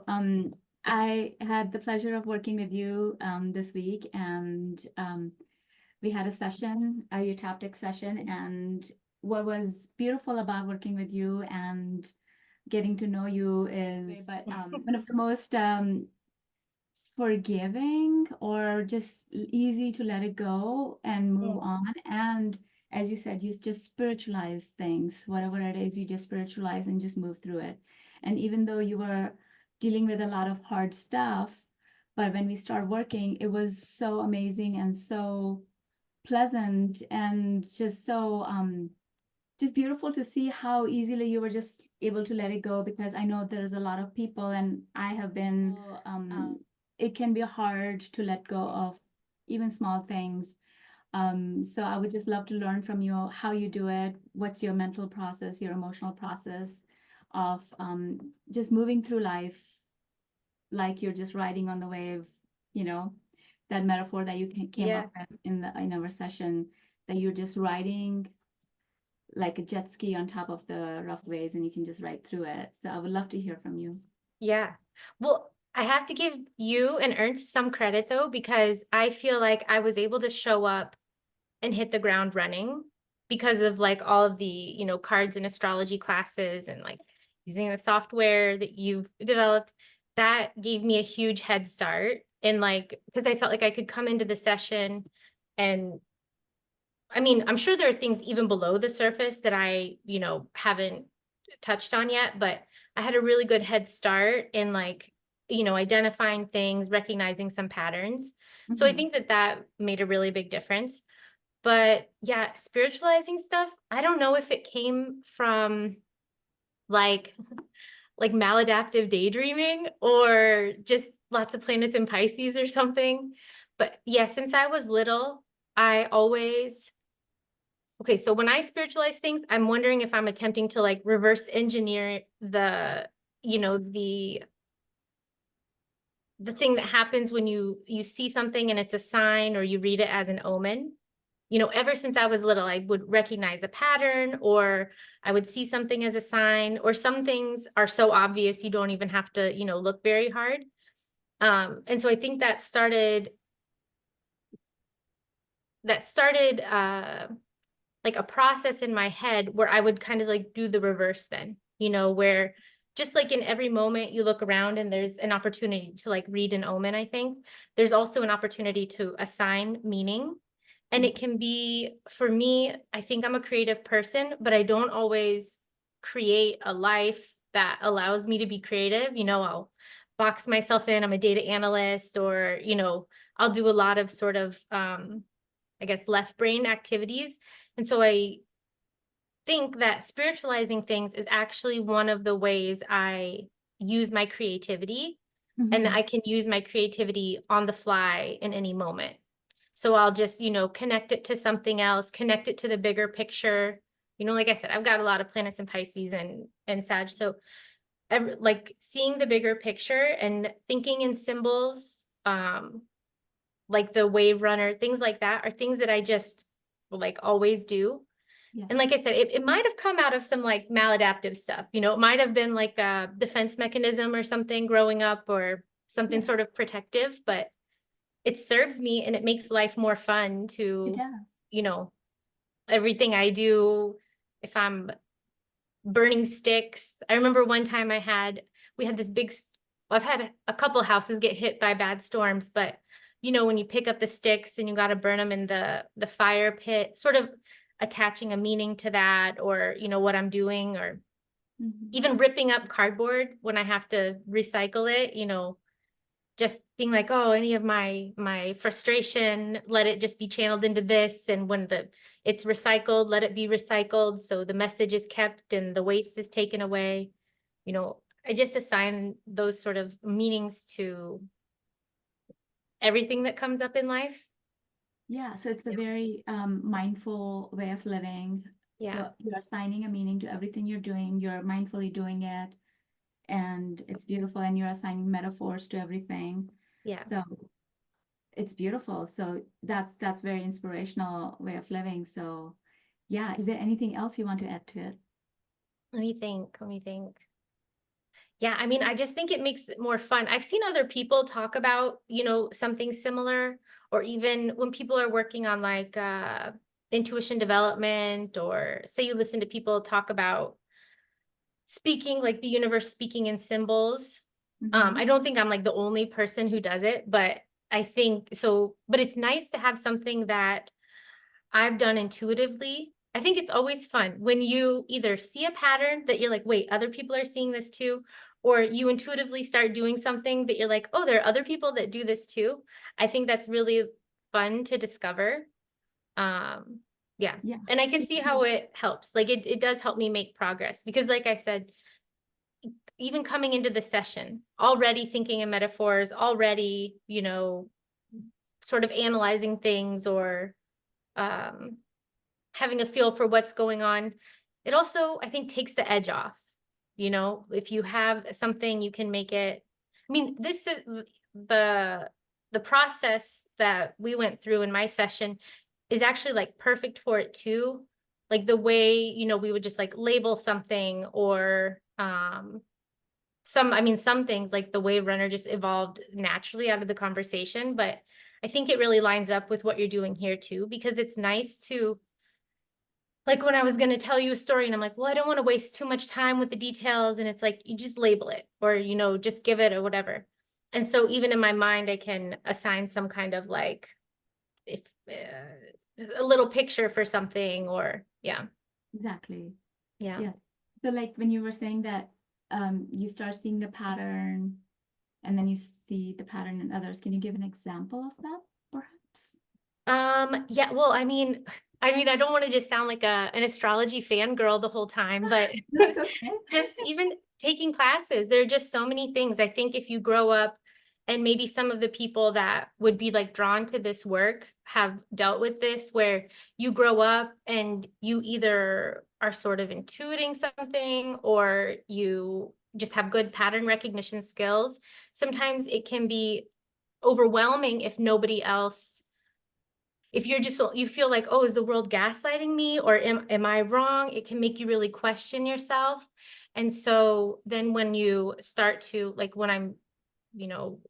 So I had the pleasure of working with you this week, and we had a session, a eutaptics session, and what was beautiful about working with you and getting to know you is one of the most forgiving or just easy to let it go and move on. And as you said, you just spiritualize things, whatever it is, you just spiritualize and just move through it. And even though you were dealing with a lot of hard stuff, but when we started working, it was so amazing and so pleasant and just beautiful to see how easily you were just able to let it go, because I know there's a lot of people, and I have been it can be hard to let go of even small things. So I would just love to learn from you how you do it. What's your mental process, your emotional process of just moving through life like you're just riding on the wave, you know, that metaphor that you came up with in our session, that you're just riding like a jet ski on top of the rough waves and you can just ride through it. So I would love to hear from you. Yeah. Well, I have to give you and Ernst some credit though, because I feel like I was able to show up and hit the ground running because of like all of the, cards and astrology classes and like using the software that you've developed. That gave me a huge head start. And like, because I felt like I could come into the session and I mean, I'm sure there are things even below the surface that I, haven't touched on yet, but I had a really good head start in like, identifying things, recognizing some patterns. So I think that made a really big difference. But yeah, spiritualizing stuff, I don't know if it came from like like maladaptive daydreaming or just lots of planets in Pisces or something. But yeah, since I was little, I always okay, so when I spiritualize things, I'm wondering if I'm attempting to like reverse engineer the, you know, the thing that happens when you see something and it's a sign or you read it as an omen. Ever since I was little, I would recognize a pattern or I would see something as a sign, or some things are so obvious you don't even have to, look very hard. And so I think that started like a process in my head where I would kind of like do the reverse then, where just like in every moment you look around and there's an opportunity to like read an omen, I think there's also an opportunity to assign meaning. And it can be, for me, I think I'm a creative person, but I don't always create a life that allows me to be creative. I'll box myself in, I'm a data analyst, or, I'll do a lot of sort of, I guess, left brain activities. And so I think that spiritualizing things is actually one of the ways I use my creativity, and that I can use my creativity on the fly in any moment. So I'll just, connect it to something else, connect it to the bigger picture. Like I said, I've got a lot of planets in Pisces and Sag. So like seeing the bigger picture and thinking in symbols, like the wave runner, things like that are things that I just like always do. Yes. And like I said, it might have come out of some like maladaptive stuff. It might have been like a defense mechanism or something growing up, or something sort of protective, but it serves me and it makes life more fun to, everything I do. If I'm burning sticks, I remember one time we had this big, I've had a couple houses get hit by bad storms, but when you pick up the sticks and you got to burn them in the fire pit, sort of attaching a meaning to that, or, what I'm doing, or even ripping up cardboard when I have to recycle it, just being like, oh, any of my frustration, let it just be channeled into this. And when it's recycled, let it be recycled. So the message is kept and the waste is taken away. I just assign those sort of meanings to everything that comes up in life. Yeah, so it's a very mindful way of living. Yeah. So you're assigning a meaning to everything you're doing. You're mindfully doing it, and it's beautiful. And you're assigning metaphors to everything. Yeah. So it's beautiful. So that's very inspirational way of living. So yeah, is there anything else you want to add to it? Let me think. Yeah, I mean, I just think it makes it more fun. I've seen other people talk about, something similar, or even when people are working on like intuition development, or say you listen to people talk about speaking, like the universe speaking in symbols. Mm-hmm. I don't think I'm like the only person who does it, but I think so, but it's nice to have something that I've done intuitively. I think it's always fun when you either see a pattern that you're like, wait, other people are seeing this too, or you intuitively start doing something that you're like, oh, there are other people that do this too. I think that's really fun to discover. Um, yeah. Yeah. And I can see how it helps. Like it does help me make progress because like I said, even coming into the session, already thinking in metaphors, already, sort of analyzing things, or um having a feel for what's going on. It also, I think, takes the edge off. If you have something, you can make it. I mean, this is the process that we went through in my session is actually like perfect for it too. Like the way, we would just like label something, or some things like the wave runner just evolved naturally out of the conversation, but I think it really lines up with what you're doing here too, because it's nice to, like when I was going to tell you a story and I'm like, well, I don't want to waste too much time with the details. And it's like, you just label it, or, just give it or whatever. And so even in my mind, I can assign some kind of like, if a little picture for something, or yeah. Exactly. Yeah. Yeah. So like when you were saying that you start seeing the pattern and then you see the pattern in others, can you give an example of that, perhaps? Yeah, well, I don't want to just sound like an astrology fangirl the whole time, but That's okay. just even taking classes, there are just so many things. I think if you grow up, and maybe some of the people that would be like drawn to this work have dealt with this, where you grow up and you either are sort of intuiting something, or you just have good pattern recognition skills. Sometimes it can be overwhelming if nobody else, if you feel like, oh, is the world gaslighting me, or am I wrong? It can make you really question yourself. And so then when you start to, like when I'm,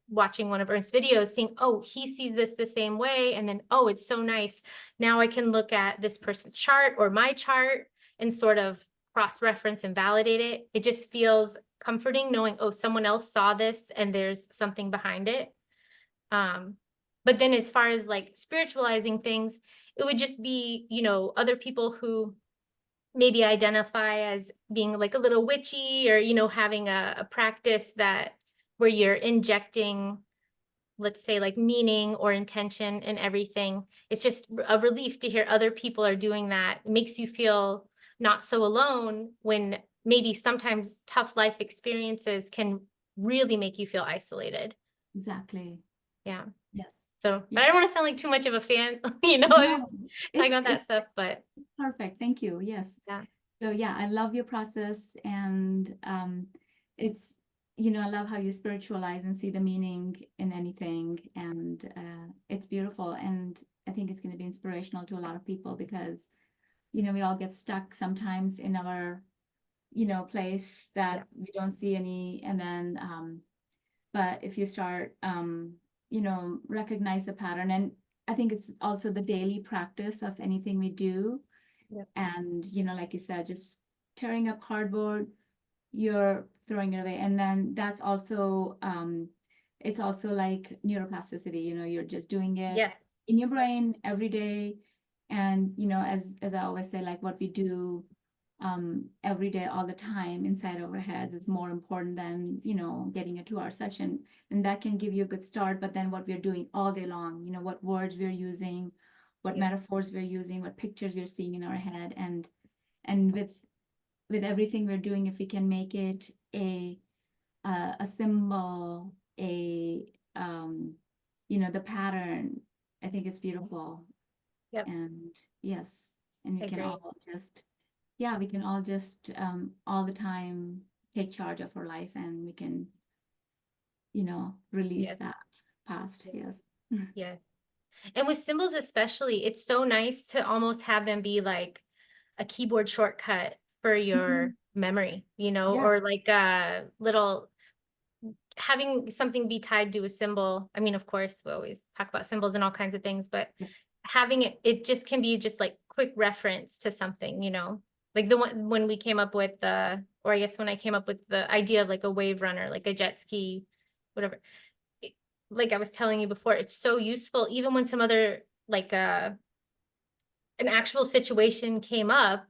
watching one of Ernst's videos, seeing, oh, he sees this the same way. And then, oh, it's so nice. Now I can look at this person's chart or my chart and sort of cross-reference and validate it. It just feels comforting knowing, oh, someone else saw this and there's something behind it. But then as far as like spiritualizing things, it would just be, other people who maybe identify as being like a little witchy, or, having a practice that where you're injecting, let's say, like meaning or intention in everything. It's just a relief to hear other people are doing that. It makes you feel not so alone when maybe sometimes tough life experiences can really make you feel isolated. Exactly. Yeah. Yes. So, but Yeah. I don't want to sound like too much of a fan, just No, talking about it's that stuff, but perfect. Thank you. Yes. yeah. So yeah, I love your process, and it's, I love how you spiritualize and see the meaning in anything, and it's beautiful. And I think it's going to be inspirational to a lot of people because, we all get stuck sometimes in our, place Yeah. that we don't see any, and then but if you start, recognize the pattern, and I think it's also the daily practice of anything we do. Yep. And, like you said, just tearing up cardboard, you're throwing it away. And then that's also, it's also like neuroplasticity, you're just doing it Yes. in your brain every day. And, as I always say, like what we do every day, all the time inside our heads is more important than, getting a 2-hour session. And that can give you a good start. But then what we're doing all day long, what words we're using, what Yep. metaphors we're using, what pictures we're seeing in our head, and with everything we're doing, if we can make it a symbol, the pattern, I think it's beautiful. Yep. And yes, and we can Agree. all just, yeah, we can all just all the time take charge of our life, and we can, release Yes. that past. Yes. Yes. And with symbols especially, it's so nice to almost have them be like a keyboard shortcut for your memory, you know, Yes. or like a little having something be tied to a symbol. I mean, of course, we always talk about symbols and all kinds of things, but Yeah. having it just can be just like quick reference to something, you know, like the one when we came up with the, or I guess when I came up with the idea of like a wave runner, like a jet ski, whatever. it- Like I was telling you before, it's so useful, even when some other like an actual situation came up,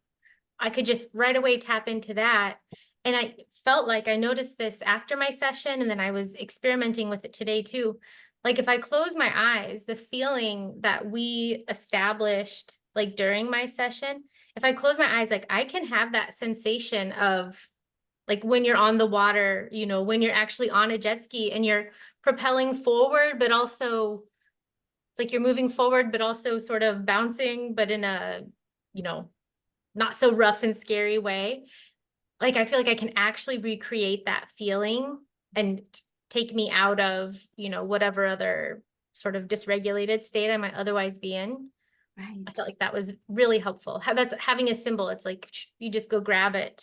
I could just right away tap into that. And I felt like I noticed this after my session, and then I was experimenting with it today too. Like if I close my eyes, the feeling that we established like during my session, if I close my eyes, like I can have that sensation of like when you're on the water, you know, when you're actually on a jet ski and you're propelling forward, but also it's like you're moving forward, but also sort of bouncing, but in a, you know, not so rough and scary way. Like I feel like I can actually recreate that feeling and take me out of, you know, whatever other sort of dysregulated state I might otherwise be in. I Right. felt like that was really helpful. How that's having a symbol. It's like you just go grab it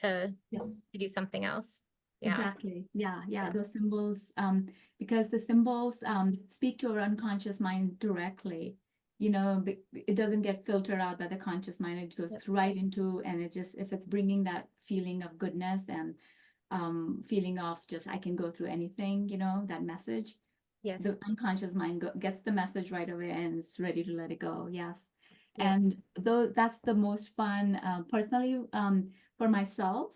Yes. to do something else. Yeah. Exactly. Yeah, yeah. Yeah. Those symbols, because the symbols speak to our unconscious mind directly. It doesn't get filtered out by the conscious mind. It goes Yep. right into, and it just, if it's bringing that feeling of goodness and feeling of just, I can go through anything, that message, Yes. the unconscious mind gets the message right away and is ready to let it go. Yes. Yep. And though that's the most fun, personally, for myself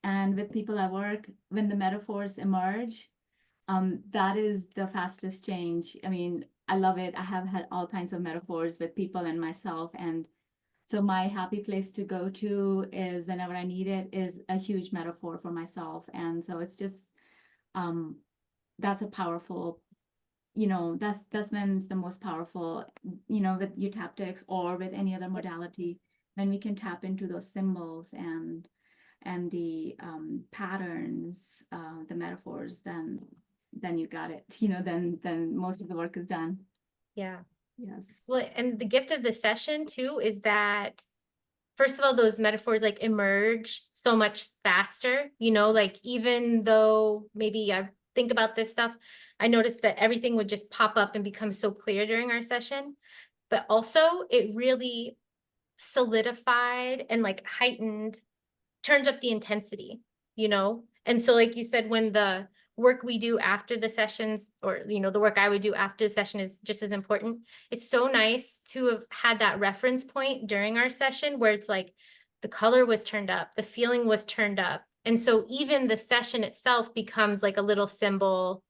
and with people I work, when the metaphors emerge, that is the fastest change. I mean, I love it. I have had all kinds of metaphors with people and myself. And so my happy place to go to is whenever I need it is a huge metaphor for myself. And so it's just, um, that's a powerful, that's when it's the most powerful, with eutaptics or with any other Yep. modality, when we can tap into those symbols and the patterns, the metaphors, then you got it. Then most of the work is done. Yeah. Yes. Well, and the gift of the session too is that first of all, those metaphors like emerge so much faster, you know, like even though maybe I think about this stuff, I noticed that everything would just pop up and become so clear during our session. But also it really solidified and like heightened, turns up the intensity, you know? And so like you said, when the work we do after the sessions, or you know, the work I would do after the session is just as important. It's so nice to have had that reference point during our session where it's like the color was turned up, the feeling was turned up. And so even the session itself becomes like a little symbol,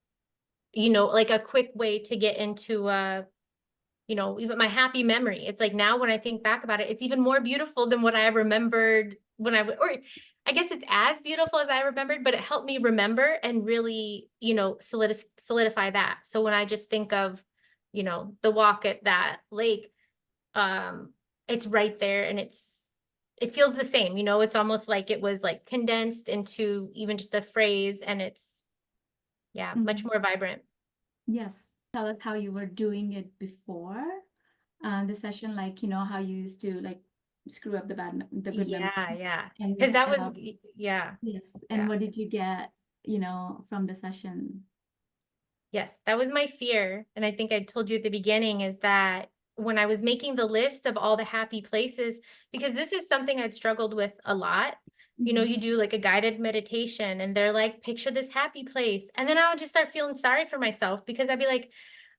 you know, like a quick way to get into you know, even my happy memory. It's like now when I think back about it, it's even more beautiful than what I remembered when or I guess it's as beautiful as I remembered, but it helped me remember and really, you know, solidify that. So when I just think of, you know, the walk at that lake, it's right there and it feels the same, you know, it's almost like it was like condensed into even just a phrase, and it's, yeah, much Mhm. more vibrant. Yes. Tell us how you were doing it before the session, like, how you used to like screw up the good memory. Yeah, yeah. Because And that was, yeah. yes, and Yeah. what did you get, from the session? Yes, that was my fear. And I think I told you at the beginning is that when I was making the list of all the happy places, because this is something I'd struggled with a lot. You know, Mhm. you do like a guided meditation and they're like, picture this happy place. And then I would just start feeling sorry for myself because I'd be like,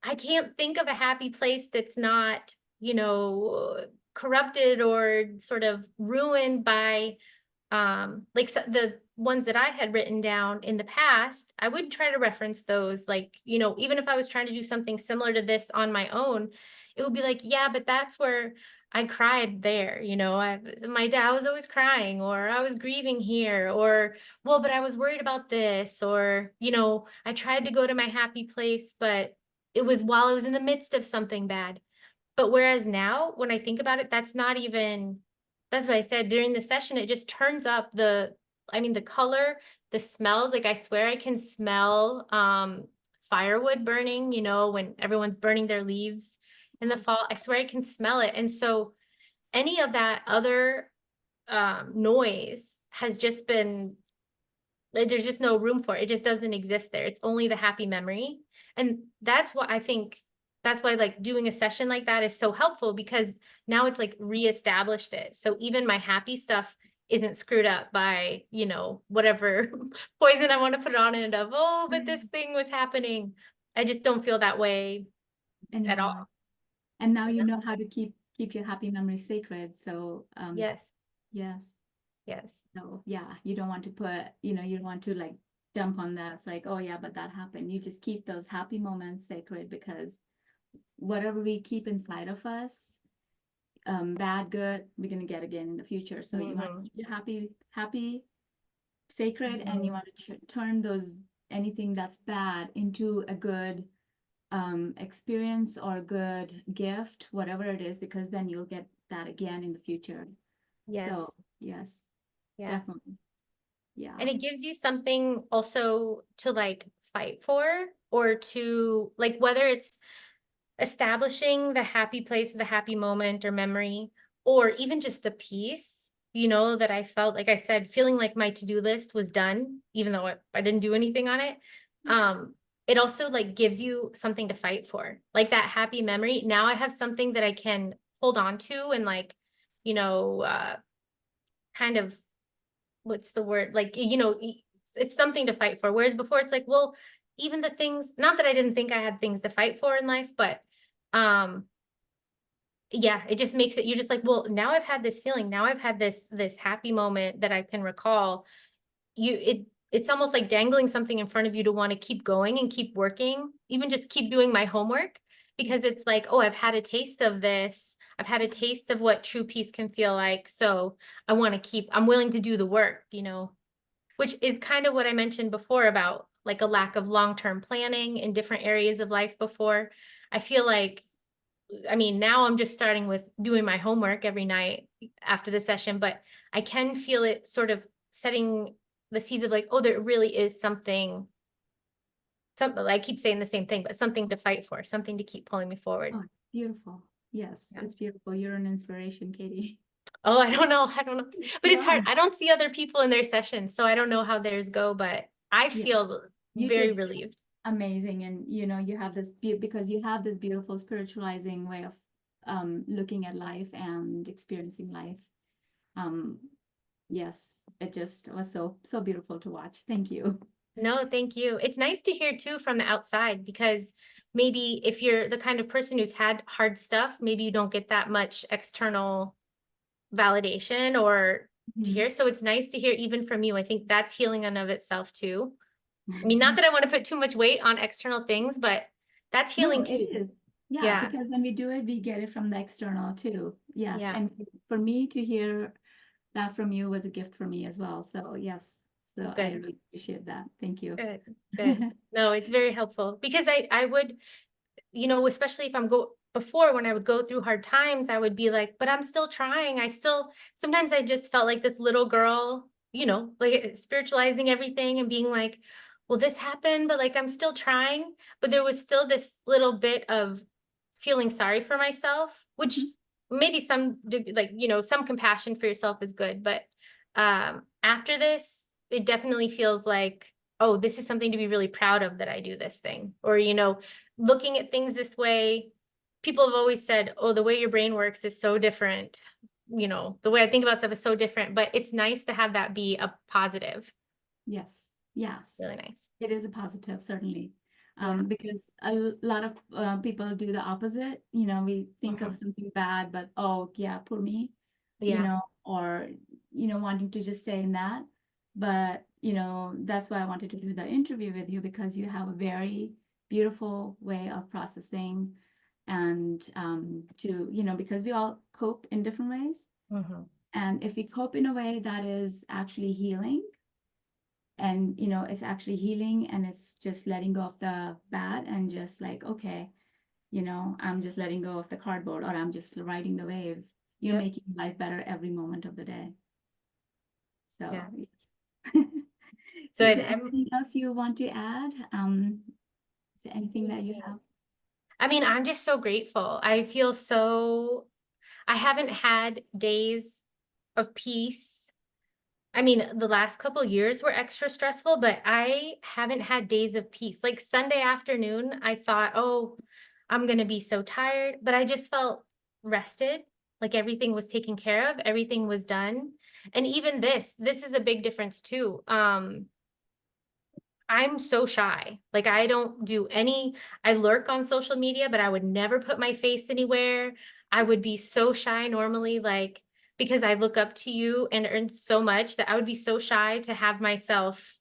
I can't think of a happy place that's not, you know, corrupted or sort of ruined by like the ones that I had written down in the past. I would try to reference those, like, you know, even if I was trying to do something similar to this on my own, it would be like, yeah, but that's where I cried there, you know, my dad was always crying, or I was grieving here, or, well, but I was worried about this, or, you know, I tried to go to my happy place, but it was while I was in the midst of something bad. But whereas now, when I think about it, that's not even, that's what I said during the session, it just turns up I mean, the color, the smells, like I swear I can smell firewood burning, you know, when everyone's burning their leaves in the fall, I swear I can smell it. And so any of that other noise has just been, like, there's just no room for it. It just doesn't exist there. It's only the happy memory. And that's what I think, that's why like doing a session like that is so helpful, because now it's like reestablished it. So even my happy stuff isn't screwed up by, you know, whatever poison I want to put on it of, oh, but this thing was happening. I just don't feel that way at Anymore. all. And now you know how to keep your happy memories sacred. So Yes. yes. Yes. So yeah, you don't want to put, you don't want to like dump on that. It's like, oh yeah, but that happened. You just keep those happy moments sacred, because whatever we keep inside of us, bad, good, we're gonna get again in the future. So you want to keep your happy, sacred, and you want to turn those anything that's bad into a good experience or good gift, whatever it is, because then you'll get that again in the future. Yes. So yes, Yeah. definitely. Yeah. And it gives you something also to like fight for, or to like, whether it's establishing the happy place, the happy moment or memory, or even just the peace, you know, that I felt, like I said, feeling like my to-do list was done, even though I didn't do anything on it. It also like gives you something to fight for, like that happy memory. Now I have something that I can hold on to and like, you know, kind of, what's the word? Like, you know, it's something to fight for. Whereas before it's like, well, even the things, not that I didn't think I had things to fight for in life, but um, yeah, it just makes it, you're just like, well, now I've had this feeling, now I've had this happy moment that I can recall. It's almost like dangling something in front of you to want to keep going and keep working, even just keep doing my homework, because it's like, oh, I've had a taste of this. I've had a taste of what true peace can feel like. So I'm willing to do the work, you know, which is kind of what I mentioned before about like a lack of long-term planning in different areas of life before. I feel like, I mean, now I'm just starting with doing my homework every night after the session, but I can feel it sort of setting the seeds of like, oh, there really is something, I keep saying the same thing, but something to fight for, something to keep pulling me forward. Oh, it's beautiful. Yes, Yeah. it's beautiful. You're an inspiration, Katie. Oh, I don't know. I don't know. But You it's hard. are. I don't see other people in their sessions, so I don't know how theirs go, but I Yeah, feel you very did relieved. amazing. And you have this because you have this beautiful spiritualizing way of looking at life and experiencing life. Um, yes, it just was so beautiful to watch. Thank you. No, thank you. It's nice to hear too from the outside, because maybe if you're the kind of person who's had hard stuff, maybe you don't get that much external validation or to Mhm. hear. So it's nice to hear even from you. I think that's healing in of itself too. I mean, not that I want to put too much weight on external things, but that's No, healing it too. is. Yeah, Yeah. because when we do it, we get it from the external too. Yes. Yeah. And for me to hear that from you was a gift for me as well. So yes. So I Good. really appreciate that. Thank you. Good. Good. No, it's very helpful, because I would, you know, especially if before when I would go through hard times, I would be like, but I'm still trying. Sometimes I just felt like this little girl, you know, like spiritualizing everything and being like, well, this happened, but like, I'm still trying. But there was still this little bit of feeling sorry for myself, which Mhm. maybe like, you know, some compassion for yourself is good. But after this, it definitely feels like, oh, this is something to be really proud of, that I do this thing. Or, you know, looking at things this way, people have always said, oh, the way your brain works is so different. You know, the way I think about stuff is so different, but it's nice to have that be a positive. Yes. Yes. Really nice. It is a positive, certainly. Yeah. Because a lot of people do the opposite. We think of something bad, but oh, yeah, poor me, Yeah. or, wanting to just stay in that. But, that's why I wanted to do the interview with you, because you have a very beautiful way of processing and because we all cope in different ways. Mhm. And if we cope in a way that is actually healing, and it's actually healing, and it's just letting go of the bad, and just like, okay, I'm just letting go of the cardboard, or I'm just riding the wave. You're Yep. making life better every moment of the day. So Yeah. yes. So is Good. there anything else you want to add? Is there anything that you have? I mean, I'm just so grateful. I haven't had days of peace I mean, the last couple years were extra stressful, but I haven't had days of peace. Like Sunday afternoon, I thought, oh, I'm gonna be so tired, but I just felt rested. Like everything was taken care of, everything was done. And even this is a big difference too. I'm so shy. Like I don't do any, I lurk on social media, but I would never put my face anywhere. I would be so shy normally, like because I look up to you and earn so much that I would be so shy to have myself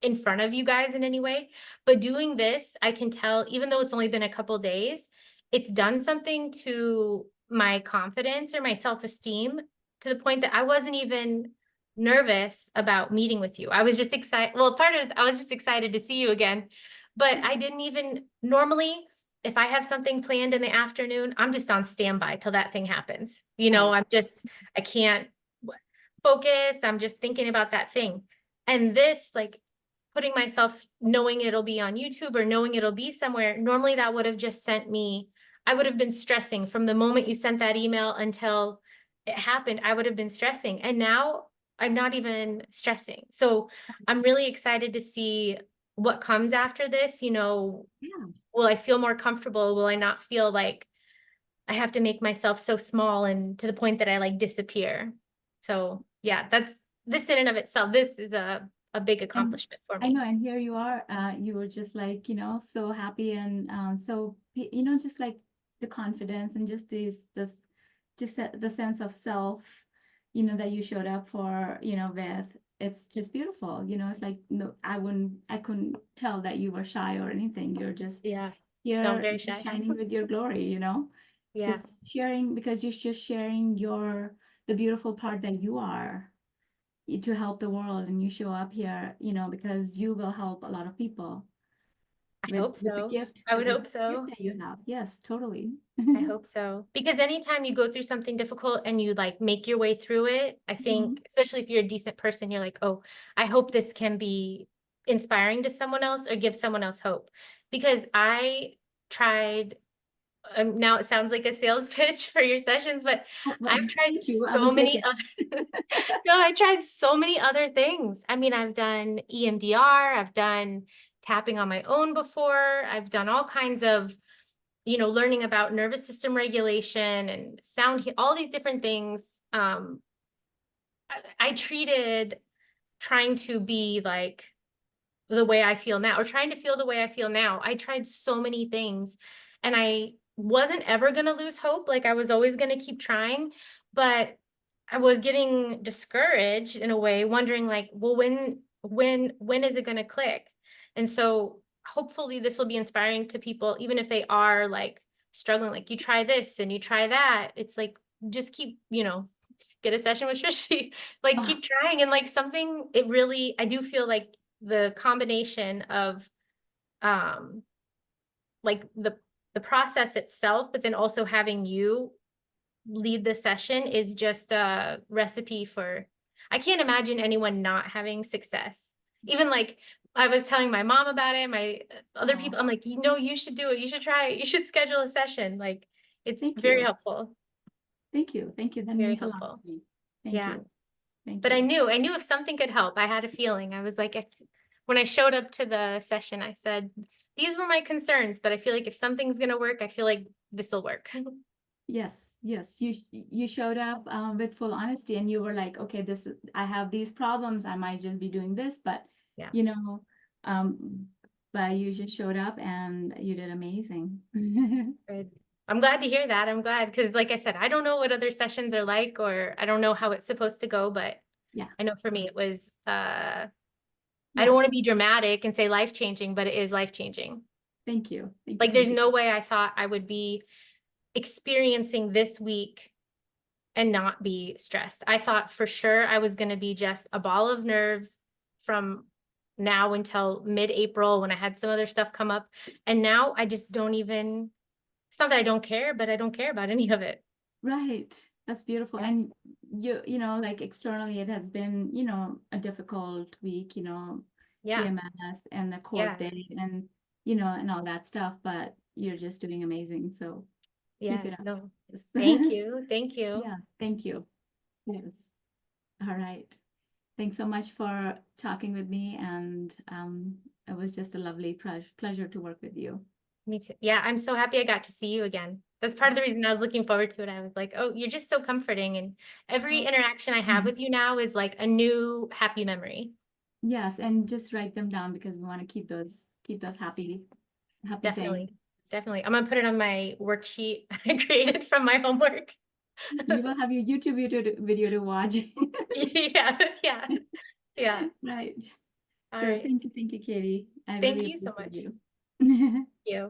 in front of you guys in any way. But doing this, I can tell, even though it's only been a couple days, it's done something to my confidence or my self-esteem to the point that I wasn't even nervous about meeting with you. I was just excited. Well, part of it, I was just excited to see you again. But I didn't even normally, if I have something planned in the afternoon, I'm just on standby till that thing happens. You know, Right. I can't focus. I'm just thinking about that thing. And this, like, putting myself knowing it'll be on YouTube or knowing it'll be somewhere, normally that would have just sent me, I would have been stressing from the moment you sent that email until it happened. I would have been stressing. And now I'm not even stressing. So I'm really excited to see what comes after this. You know, Yeah. will I feel more comfortable? Will I not feel like I have to make myself so small and to the point that I like disappear? So yeah, that's this in and of itself. This is a big And accomplishment for I know, me. and here you are, you were just like, so happy and so, just like the confidence and just the sense of self, that you showed up for, with, it's just beautiful. It's like, no, I couldn't tell that you were shy or anything. You're just Yeah. No, I'm here, very just shy. shining with your glory, Yeah, just sharing because you're just sharing the beautiful part that you are to help the world, and you show up here because you will help a lot of people I with hope so. I with would the hope gift so. that you have. Yes, totally. I hope so. Because anytime you go through something difficult and you like make your way through it, I think, Mhm. especially if you're a decent person, you're like, oh, I hope this can be inspiring to someone else or give someone else hope. Because I tried, now it sounds like a sales pitch for your sessions, but Oh, well, I've tried thank you. I will so take many it. other, no, I tried so many other things. I mean, I've done EMDR, I've done tapping on my own before, I've done all kinds of, learning about nervous system regulation and sound, all these different things. I treated trying to be like the way I feel now or trying to feel the way I feel now. I tried so many things and I wasn't ever going to lose hope. Like I was always going to keep trying, but I was getting discouraged in a way, wondering like, well, when is it going to click? And so hopefully this will be inspiring to people, even if they are like struggling, like you try this and you try that. It's like, just keep, get a session with Shrishi, like Oh, keep trying and like something, it really, I do feel like the combination of um like the process itself, but then also having you lead the session is just a recipe for, I can't imagine anyone not having success. Even like I was telling my mom about it, my other oh, people, I'm like, you should do it. You should try it. You should schedule a session. Like it's thank very you. helpful, Thank you. Thank you. That very means a lot helpful. to me. Thank Yeah. you. Thank But you. I knew if something could help, I had a feeling. I was like, when I showed up to the session, I said, these were my concerns, but I feel like if something's going to work, I feel like this will work. Yes, yes. You showed up with full honesty, and you were like, okay, I have these problems. I might just be doing this, but Yeah. you know, um, but you just showed up and you did amazing. Good. I'm glad to hear that. I'm glad because, like I said, I don't know what other sessions are like, or I don't know how it's supposed to go, but Yeah, I know for me it was, I don't yeah. want to be dramatic and say life changing, but it is life changing. Thank you. Thank you. Like, there's Thank you. no way I thought I would be experiencing this week and not be stressed. I thought for sure I was going to be just a ball of nerves from now until mid-April when I had some other stuff come up. And now I just don't even, it's not that I don't care, but I don't care about any of it. Right. That's beautiful. Yeah. And like externally, it has been, a difficult week, Yeah. TMS and the court Yeah. date and, and all that stuff, but you're just doing amazing. So keep Yeah. it up. No. Thank Yes. you. Thank you. Yes. Thank you. Yes. All right. Thanks so much for talking with me, and it was just a lovely pleasure to work with you. Me too. Yeah, I'm so happy I got to see you again. That's part of the reason I was looking forward to it. I was like, oh, you're just so comforting. And every Oh, interaction I have with you now is like a new happy memory. yes, and just write them down because we want to keep those happy things. Definitely. Definitely. I'm gonna put it on my worksheet I created from my homework. You will have your YouTube video to watch. Yeah, yeah, yeah. Right. All So right. thank you, Katie. I Thank really you so appreciate much. you. Thank you.